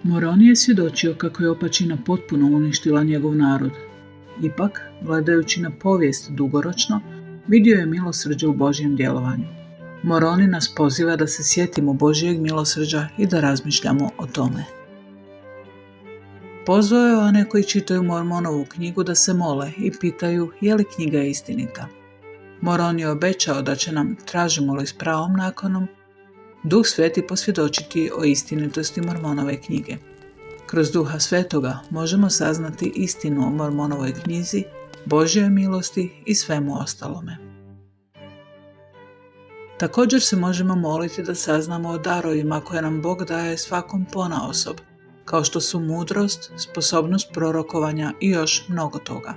Moroni je svjedočio kako je opačina potpuno uništila njegov narod. Ipak, gledajući na povijest dugoročno, vidio je milosrđe u Božjem djelovanju. Moroni nas poziva da se sjetimo Božjeg milosrđa i da razmišljamo o tome. Pozvao je one koji čitaju Mormonovu knjigu da se mole i pitaju je li knjiga istinita. Moroni je obećao da će nam, tražimo li s pravom nakonom, Duh Sveti posvjedočiti o istinitosti Mormonove knjige. Kroz Duha Svetoga možemo saznati istinu o Mormonovoj knjizi, Božjoj milosti i svemu ostalome. Također se možemo moliti da saznamo o darovima koje nam Bog daje svakom ponaosob, kao što su mudrost, sposobnost prorokovanja i još mnogo toga.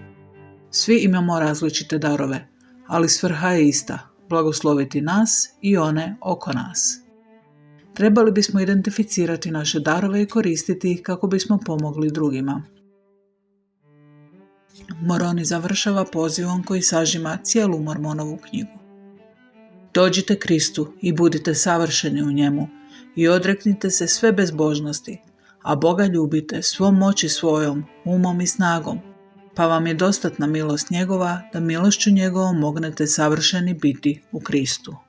Svi imamo različite darove, ali svrha je ista, blagosloviti nas i one oko nas. Trebali bismo identificirati naše darove i koristiti ih kako bismo pomogli drugima. Moroni završava pozivom koji sažima cijelu Mormonovu knjigu. Dođite Kristu i budite savršeni u njemu i odreknite se sve bezbožnosti, a Boga ljubite svom moći svojom, umom i snagom, pa vam je dostatna milost njegova da milošću njegovom mognete savršeni biti u Kristu.